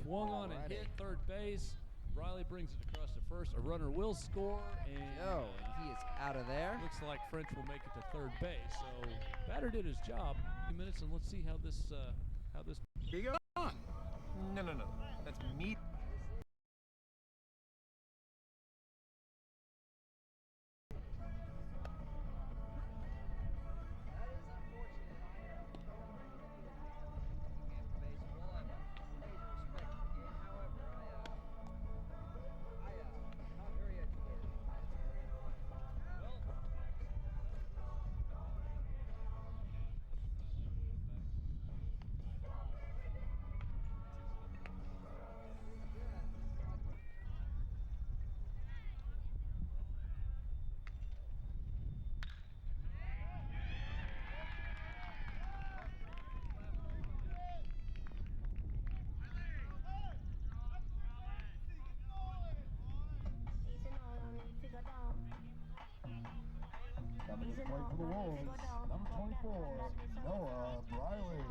swung on and hit third base. Riley brings it across to first. A runner will score, and he is out of there. Looks like French will make it to third base. So batter did his job. 2 minutes, and let's see how this Here you go. No. That's me. Coming to play for the Wolves, number 24, Noah Briley.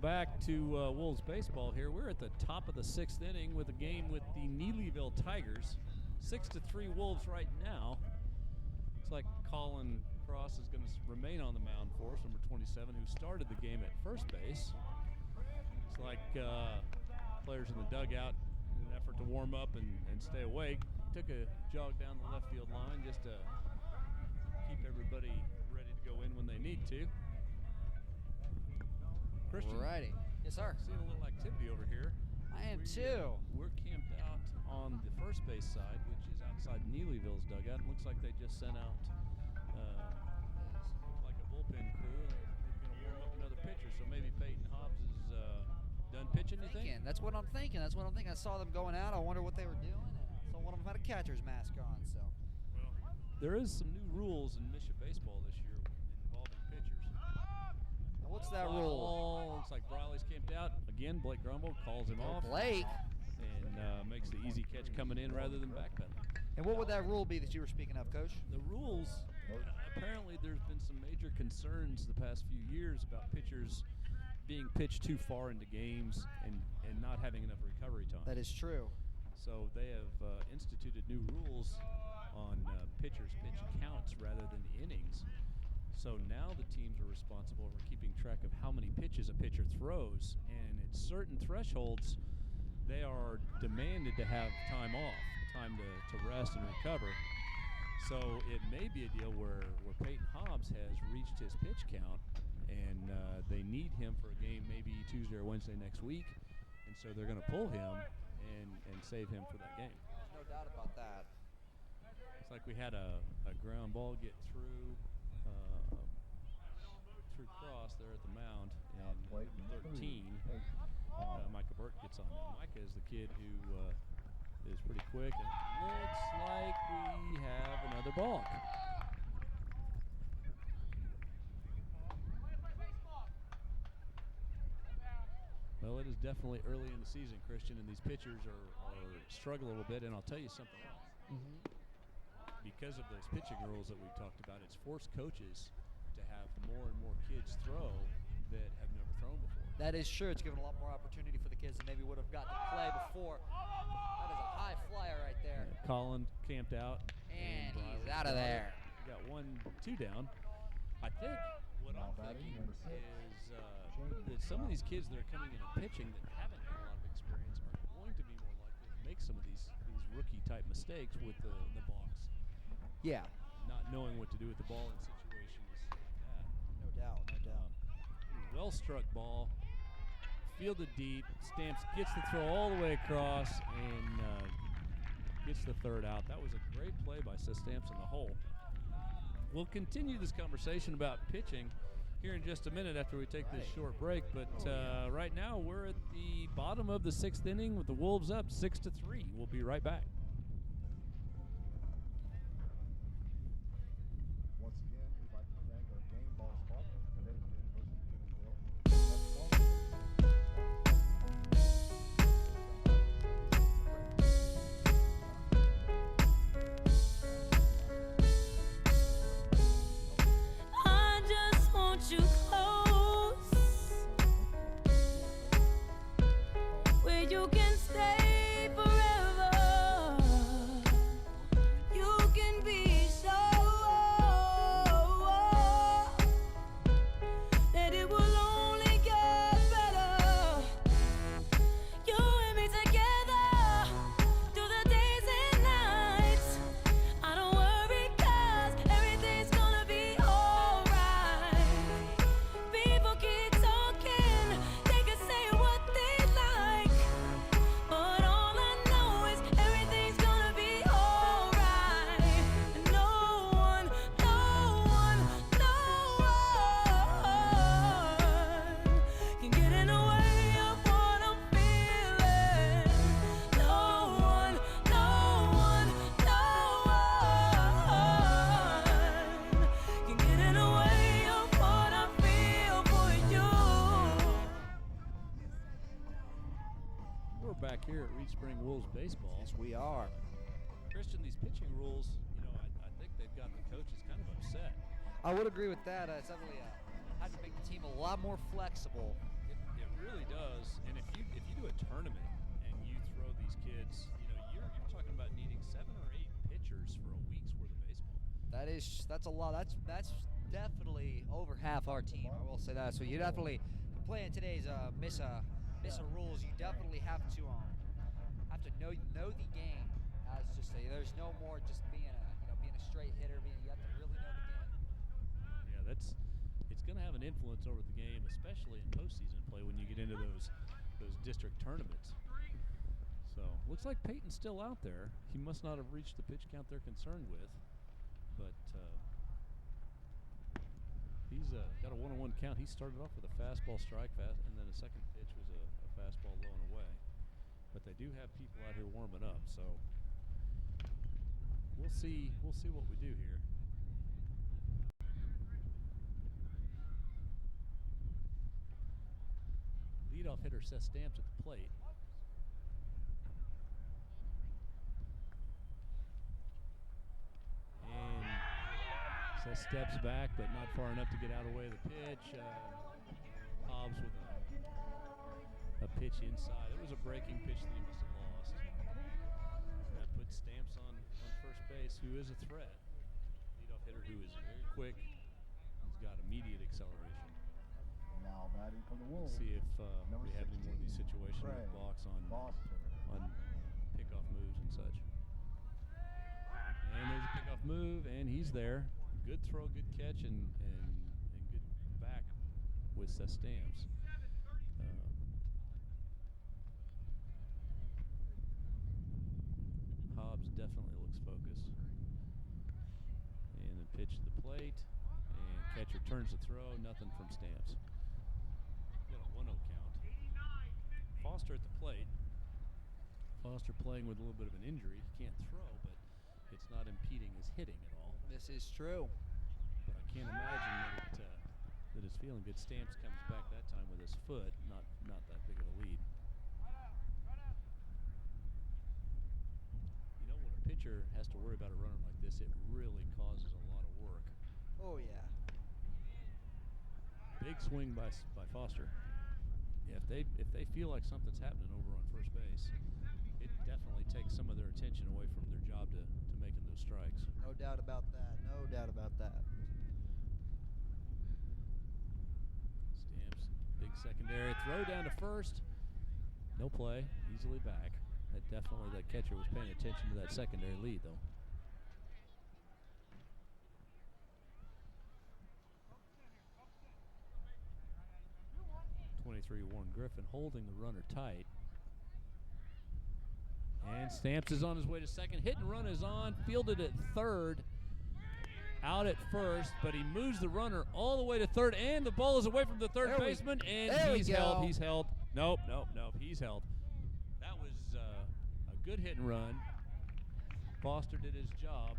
back to Wolves baseball here. We're at the top of the 6th inning with a game with the Neelyville Tigers. 6-3 Wolves right now. Looks like Colin Cross is going to remain on the mound for us, number 27, who started the game at first base. It's like players in the dugout, in an effort to warm up and stay awake, took a jog down the left field line just to keep everybody ready to go in when they need to. Christian, Alrighty. Yes, sir. seeing a little activity over here. I am too. We're camped out on the first base side, which is outside Neelyville's dugout. It looks like they just sent out looks like a bullpen crew. They're going to warm up another pitcher, so maybe Peyton Hobbs is done pitching, you think? That's what I'm thinking. I saw them going out. I wonder what they were doing. And I saw one of them had a catcher's mask on. So There is some new rules in Michigan baseball this year involving pitchers. now what's that rule? Looks like Briley's camped out. Again, Blake Grumble calls him off. Blake. And makes the easy catch coming in rather than backpedaling. And what would that rule be that you were speaking of, Coach? The rules, apparently there's been some major concerns the past few years about pitchers being pitched too far into games and not having enough recovery time. That is true. So they have instituted new rules on pitchers' pitch counts rather than innings. So now the teams are responsible for keeping track of how many pitches a pitcher throws, and at certain thresholds, they are demanded to have time off, time to rest and recover. So it may be a deal where Peyton Hobbs has reached his pitch count, and they need him for a game maybe Tuesday or Wednesday next week, and so they're going to pull him and save him for that game. There's no doubt about that. It's like we had a ground ball get through Cross there at the mound, and 13, Micah Burke gets on now. Micah is the kid who is pretty quick, and it looks like we have another balk. Well, it is definitely early in the season, Christian, and these pitchers are struggle a little bit, and I'll tell you something else. Because of those pitching rules that we've talked about, it's forced coaches to have more and more kids throw that have never thrown before. That is true. It's given a lot more opportunity for the kids that maybe would have gotten to play before. That is a high flyer right there. Colin camped out. And he's out of there. We got 1-2 down. I think what I'm thinking is that some of these kids that are coming in and pitching that haven't had a lot of experience are going to be more likely to make some of these rookie-type mistakes with the box. Yeah. Not knowing what to do with the ball in situations like that. No doubt. Well-struck ball, fielded deep. Stamps gets the throw all the way across and gets the third out. That was a great play by Stamps in the hole. We'll continue this conversation about pitching here in just a minute after we take this short break. But right now we're at the bottom of the 6th inning with the Wolves up 6-3. We'll be right back. Once again, we'd like to thank our game ball sponsor, Connecticut University of I just want you close, where you can stay forever. You can be sure that it will only get better. You and me together through the days and nights. I don't worry 'cause everything's gonna be alright. People keep talking, they can say what they like, but all I know is everything's gonna be alright. And no one can get in the way of what I'm feeling. No one can get in the way of what I feel for you. We're back here at Reed Spring Wolves baseball. Yes, we are. Christian, these pitching rules, I think they've gotten the coaches kind of upset. I would agree with that. It's definitely had to make the team a lot more flexible. It really does. And if you do a tournament and you throw these kids, you're talking about needing 7 or 8 pitchers for a week's worth of baseball. That's a lot. That's definitely over half our team. I will say that. So you definitely play in today's MISA rules. You definitely have to know the game. As just there's no more just being a straight hitter. You have to really know the game. Yeah, it's going to have an influence over the game, especially in postseason play when you get into those district tournaments. So looks like Peyton's still out there. He must not have reached the pitch count they're concerned with, but he's got a 1-on-1 count. He started off with a fastball strike, and then a second pitch was a fastball low and away. But they do have people out here warming up, so we'll see what we do here. Leadoff hitter Seth Stamps at the plate. And Seth steps back, but not far enough to get out of the way of the pitch. Hobbs with a pitch inside. It was a breaking pitch that he must have lost. That puts Stamps on first base, who is a threat. Leadoff hitter who is very quick. He's got immediate acceleration. Now batting for the Wolves. See if Number we have any more of these 16, situations with Craig balks on Foster. pickoff moves and such. And there's a pickoff move, and he's there. Good throw, good catch, and good back with Seth Stamps. Hobbs definitely looks focused. And then pitch to the plate, and catcher turns to throw. Nothing from Stamps. Got a 1-0 count. Foster at the plate. Foster playing with a little bit of an injury. He can't throw, but it's not impeding his hitting at all. This is true. But I can't imagine that it's feeling good. Stamps comes back that time with his foot, not that big of a lead. When a pitcher has to worry about a runner like this, it really causes a lot of work. Oh yeah. Big swing by Foster. Yeah, if they feel like something's happening over on first base, it definitely takes some of their attention away from their job to making those strikes. No doubt about that. No doubt about that. Stamps, big secondary throw down to first. No play, easily back. That catcher was paying attention to that secondary lead, though. Warren Griffin holding the runner tight. And Stamps is on his way to second. Hit and run is on. Fielded at third. Out at first, but he moves the runner all the way to third, and the ball is away from the third baseman, and he's held. He's held. Nope. He's held. That was a good hit and run. Foster did his job.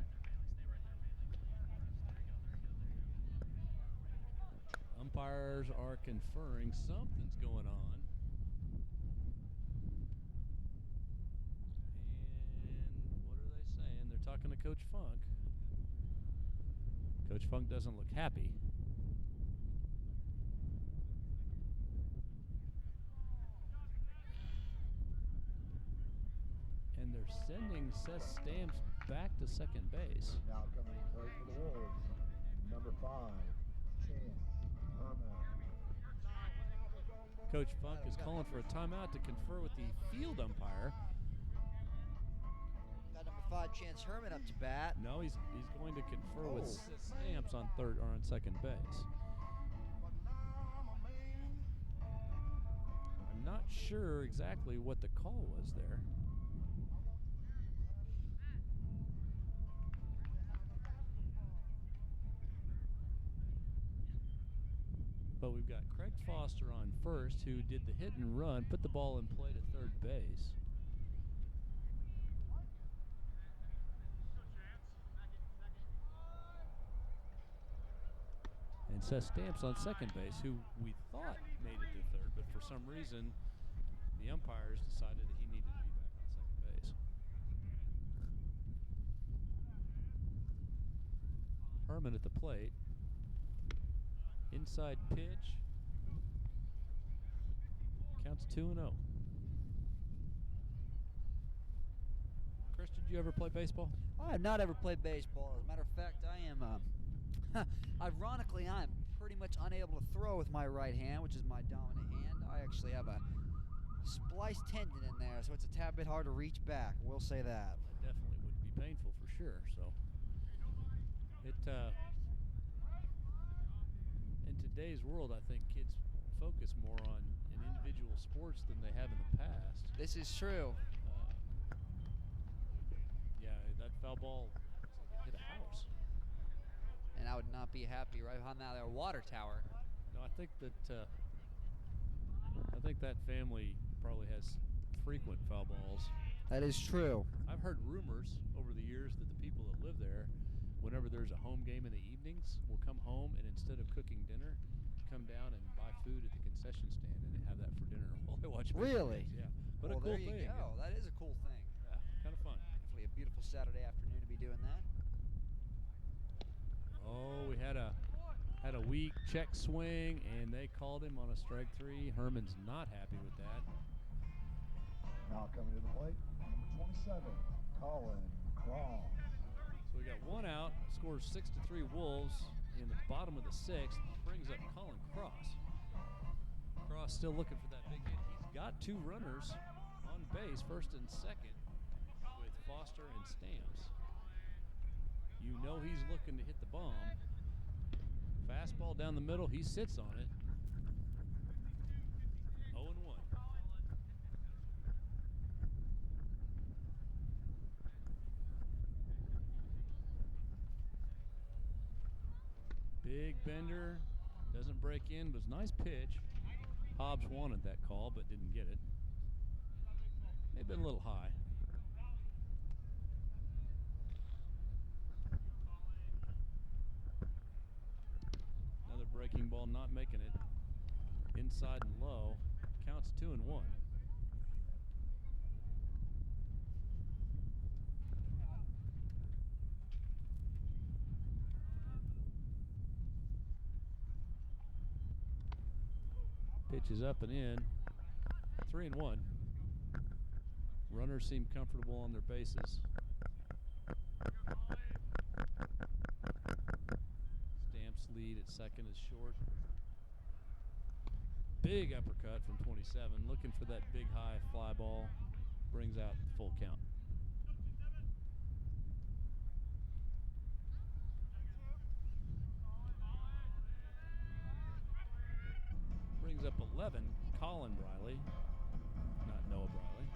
Umpires are conferring. Something's going on. And what are they saying? They're talking to Coach Funk. Coach Funk doesn't look happy. And they're sending Seth Stamps back to second base. Now coming to play for the Wolves, number 5, Chance Herman. Coach Funk is calling for a timeout to confer with the field umpire. Got number 5, Chance Herman, up to bat. No, he's going to confer with Seth Stamps on third or on second base. I'm not sure exactly what the call was there. But we've got Craig Foster on first, who did the hit and run, put the ball in play to third base. And Seth Stamps on second base, who we thought made it to third, but for some reason, the umpires decided that he needed to be back on second base. Herman at the plate. Inside pitch. Counts 2-0. Christian, did you ever play baseball? I have not ever played baseball. As a matter of fact, I am, ironically, I'm pretty much unable to throw with my right hand, which is my dominant hand. I actually have a spliced tendon in there, so it's a tad bit hard to reach back. We'll say that. That definitely would be painful for sure. So, it in today's world, I think kids focus more on in individual sports than they have in the past. This is true. Yeah, that foul ball looks like it hit a house. And I would not be happy right behind that water tower. No, I think that family probably has frequent foul balls. That is true. I've heard rumors over the years that the people that live there, whenever there's a home game in the evenings, will come home and instead of cooking dinner, come down and buy food at the concession stand and have that for dinner while they watch baseball Really? games. Yeah, but Well, a cool there you thing. go. That is a cool thing. Yeah, kind of fun. Definitely a beautiful Saturday afternoon to be doing that. Oh, we had a weak check swing, and they called him on a strike 3. Herman's not happy with that. Now coming to the plate, number 27, Colin Cross. So we got 1 out, scores 6-3 Wolves in the bottom of the 6th, brings up Colin Cross. Cross still looking for that big hit. He's got 2 runners on base, first and second, with Foster and Stamps. You know he's looking to hit the bomb. Fastball down the middle, he sits on it. 0-1. Big bender, doesn't break in, was a nice pitch. Hobbs wanted that call, but didn't get it. May have been a little high. Another breaking ball, not making it. Inside and low, counts 2-1. Pitch is up and in. 3-1. Runners seem comfortable on their bases. Stamps lead at second is short. Big uppercut from 27. Looking for that big high fly ball. Brings out the full count. Brings up 11, Colin Briley, not Noah Briley.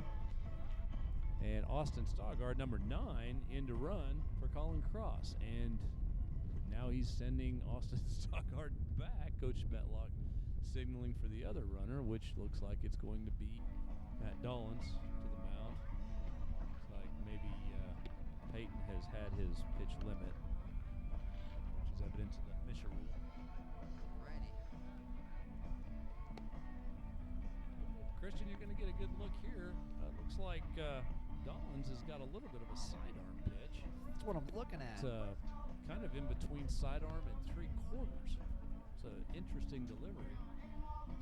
And Austin Stoggard, number 9, in to run for Colin Cross. And now he's sending Austin Stoggard back. Coach Metlock signaling for the other runner, which looks like it's going to be Matt Dollins to the mound. Looks like maybe Peyton has had his pitch limit, which is evidence of the Misha rule. Christian, you're going to get a good look here. Looks like Dollins has got a little bit of a sidearm pitch. That's what I'm looking at. It's kind of in between sidearm and 3/4. It's an interesting delivery.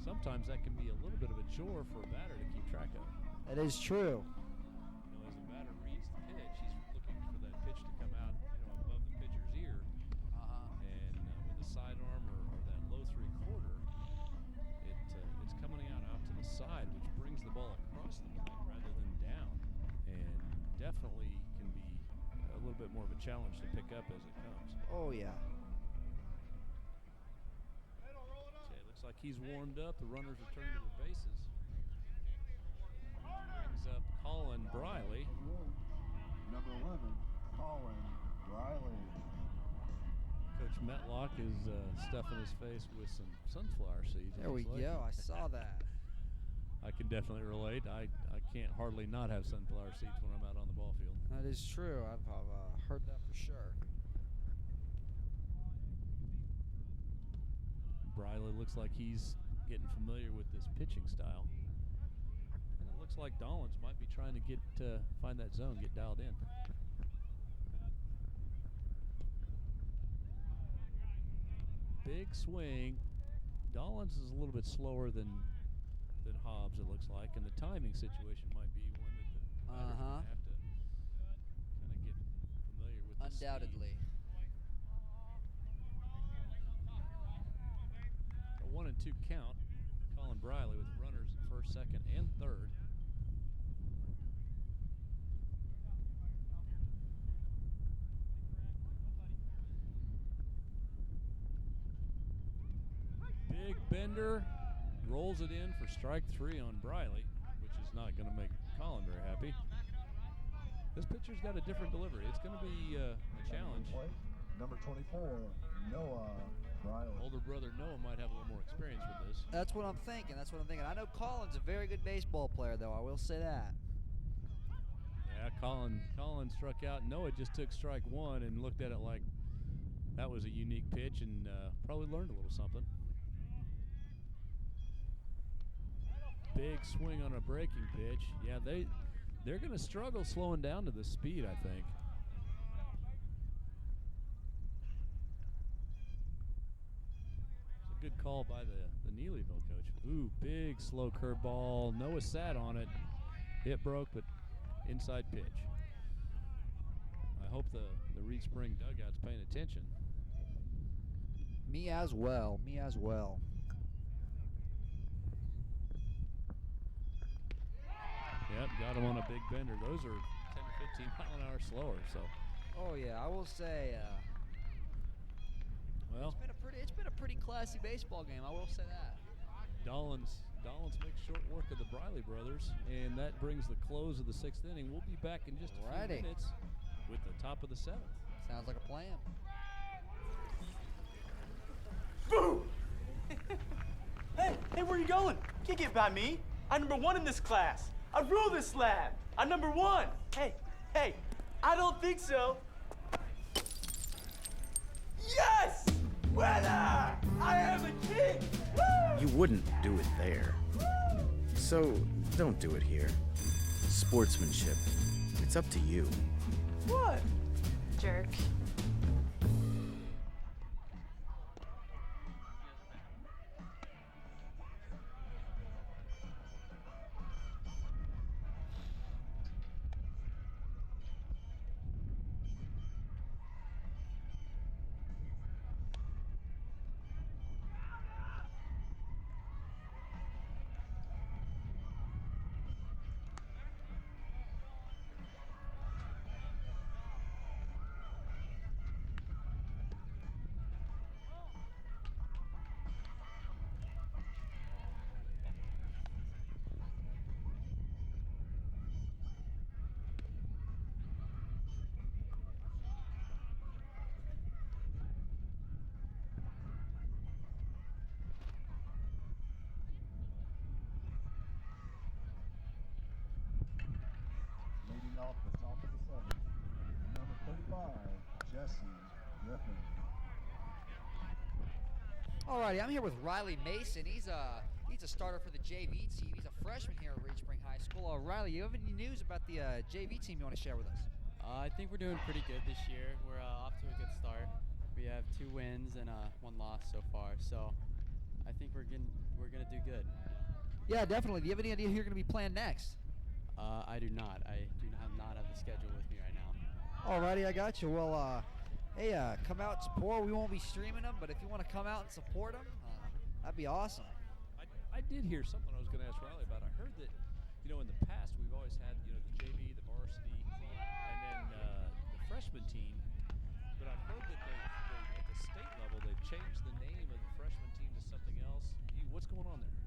Sometimes that can be a little bit of a chore for a batter to keep track of. That is true. You know, as the batter reads the pitch, he's looking for that pitch to come out, above the pitcher's ear. And with the sidearm or that low 3/4, it's coming out to the side, which brings the ball across the plate rather than down, and definitely can be a little bit more of a challenge to pick up as it comes. Oh, yeah. Okay, looks like he's warmed up. The runners return to their bases. Brings up Colin Briley. Number 11, Colin Riley. Coach Metlock is stuffing his face with some sunflower seeds. There we go. I saw that. I can definitely relate. I can't hardly not have sunflower seeds when I'm out on the ball field. That is true. I've heard that for sure. Briley looks like he's getting familiar with this pitching style. And it looks like Dollins might be trying to find that zone, get dialed in. Big swing. Dollins is a little bit slower than than Hobbs, it looks like, and the timing situation might be one that the batter's gonna have to kind of get familiar with. The Undoubtedly. A 1-2 count. Colin Briley with runners at first, second, and third. Big bender, rolls it in for strike 3 on Briley, which is not going to make Colin very happy. This pitcher's got a different delivery. It's going to be a challenge. Number 24, Noah Briley. Older brother Noah might have a little more experience with this. That's what I'm thinking. I know Colin's a very good baseball player, though. I will say that. Yeah, Colin struck out. Noah just took strike 1 and looked at it like that was a unique pitch and probably learned a little something. Big swing on a breaking pitch. Yeah, they're going to struggle slowing down to this speed, I think. It's a good call by the Neelyville coach. Ooh, big slow curveball. Noah sat on it. Hit broke, but inside pitch. I hope the Reed Spring dugout's paying attention. Me as well. Yep, got him on a big bender. Those are 10 to 15 mile an hour slower. So. Oh yeah, I will say. Well, it's been a pretty classy baseball game. I will say that. Dollins makes short work of the Briley brothers, and that brings the close of the 6th inning. We'll be back in just a few minutes with the top of the 7th. Sounds like a plan. Boom! Hey, where you going? Can't get by me. I'm number 1 in this class. I rule this lab. I'm number 1. Hey, I don't think so. Yes! Winner! I am a king! Woo! You wouldn't do it there. So, don't do it here. Sportsmanship. It's up to you. What? Jerk. Leading off the top of the 7th, number 35, Jesse Griffin. Alrighty, I'm here with Riley Mason. He's a starter for the JV team. He's a freshman here at Reed Spring High School. Riley, you have any news about the JV team you want to share with us? I think we're doing pretty good this year. We're off to a good start. We have 2 wins and 1 loss so far. So I think we're gonna do good. Yeah, definitely. Do you have any idea who you're going to be playing next? I do not. I do not have the schedule with me right now. Alrighty, I got you. Well, hey, come out and support. We won't be streaming them, but if you want to come out and support them, that'd be awesome. I did hear something I was going to ask Riley about. I heard that, in the past we've always had, the JV, the varsity, and then the freshman team. But I've heard that at the state level they've changed the name of the freshman team to something else. What's going on there?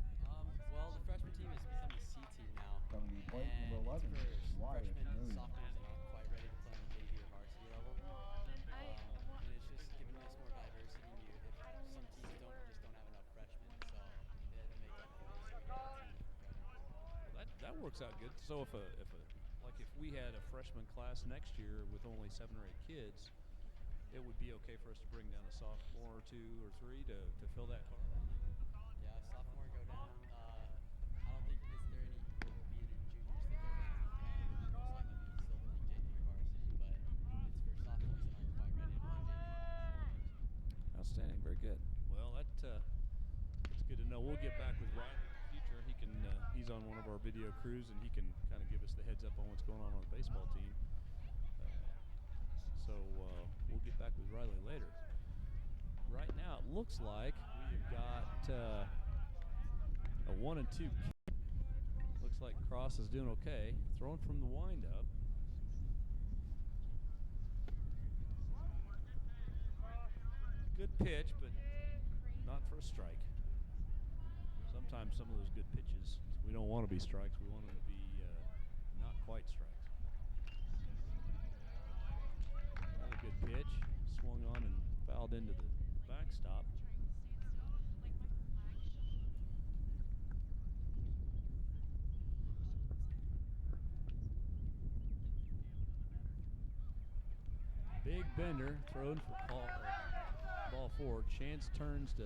Well, the freshman team has become the C team now. Coming to plate And number 11, it's for Wyatt freshmen and Moon. sophomores that aren't quite ready to play on the JV or varsity level. And it's just giving us more diversity in youth. If some teams don't have enough freshmen, so they had to make up for this. Well, that works out good. So if we had a freshman class next year with only 7 or 8 kids, it would be okay for us to bring down a sophomore or 2 or 3 to fill that car. Yeah, sophomore go down. I don't think there will be any juniors that go down. Most likely we still playing JV or varsity, but it's for sophomores that aren't quite ready to play JV. Outstanding, very good. Well, that's good to know. We'll get back with Ryan in a few future, he can. He's on one of our video crews, and he can kind of give us the heads up on what's going on the baseball team. So we'll get back with Riley later. Right now, it looks like we've got a 1 and 2. Looks like Cross is doing okay. Throwing from the windup. Good pitch, but not for a strike. Sometimes some of those good pitches, we don't want to be strikes. We want them to be not quite strikes. Another good pitch. Swung on and fouled into the backstop. Big bender thrown for ball forward. Chance turns to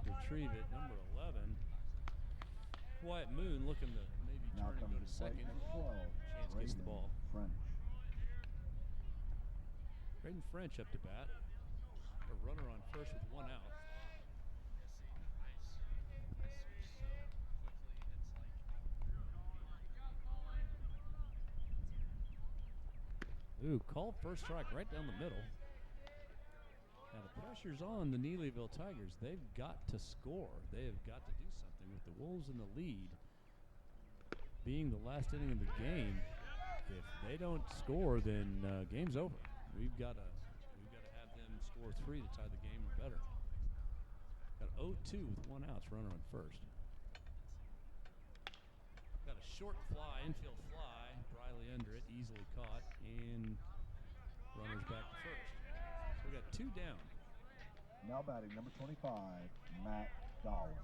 retrieve it. Number 11. Wyatt Moon looking to maybe turn and go to second. Chance gets the ball. Braden French up to bat. A runner on first with 1 out. Ooh, called first strike right down the middle. Now the pressure's on the Neelyville Tigers. They've got to score. They have got to do something with the Wolves in the lead. Being the last inning of the game, if they don't score, then game's over. We've got to have them score 3 to tie the game or better. Got 0-2 with 1 out, runner on first. Got a short fly, infield fly. Riley under it, easily caught, and runners back to first. So we got 2 down. Now batting number 25, Matt Dowling.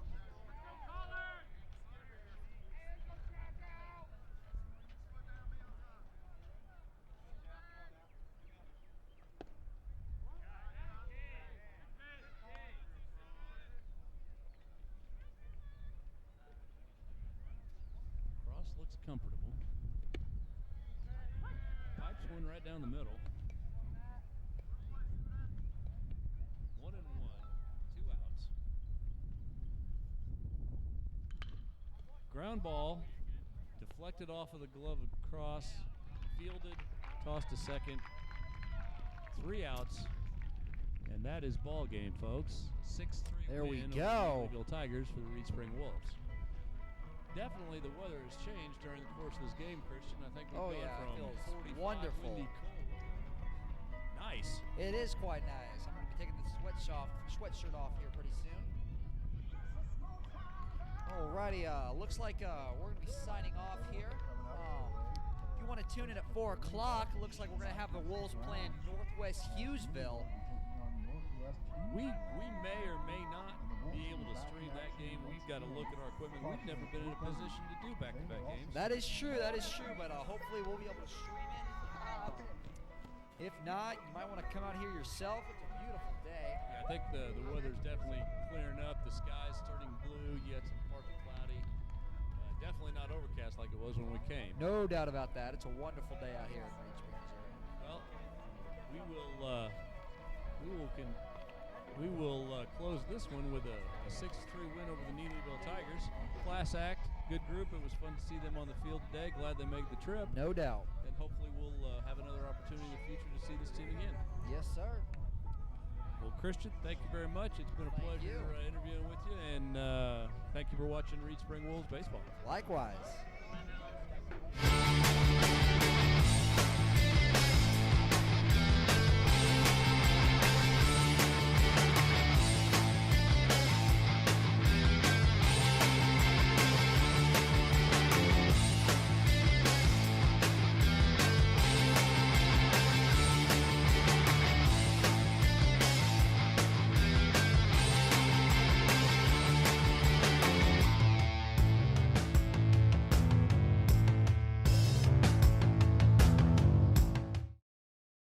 Cross looks comfortable. Pipes one right down the middle. 1 and 1, 2 outs. Ground ball, deflected off of the glove of Cross, fielded, tossed to second. 3 outs, and that is ball game, folks. 6-3 There we win go. over the Neelyville Tigers for the Reed Spring Wolves. Definitely the weather has changed during the course of this game, Christian. I think we've Oh, gone yeah, it from feels 45 wonderful. windy, cold. Nice. It is quite nice. I'm going to be taking the sweatshirt off here pretty soon. Alrighty, looks like we're going to be signing off here. If you want to tune in at 4 o'clock, looks like we're going to have the Wolves playing Northwest Hughesville. We may or may not be able to stream that game. We've got to look at our equipment. We've never been in a position to do back-to-back games. That is true, but hopefully we'll be able to stream it. If not, you might want to come out here yourself. It's a beautiful day. Yeah, I think the weather's definitely clearing up. The sky's turning blue. You had some partly cloudy. Definitely not overcast like it was when we came. No doubt about that. It's a wonderful day out here in Reed Spring, Missouri. Well, we will close this one with a 6-3 win over the Neelyville Tigers. Class act, good group. It was fun to see them on the field today. Glad they made the trip. No doubt. And hopefully we'll have another opportunity in the future to see this team again. Yes, sir. Well, Christian, thank you very much. It's been a Thank pleasure you. interviewing with you, and thank you for watching Reed Spring Wolves baseball. Likewise.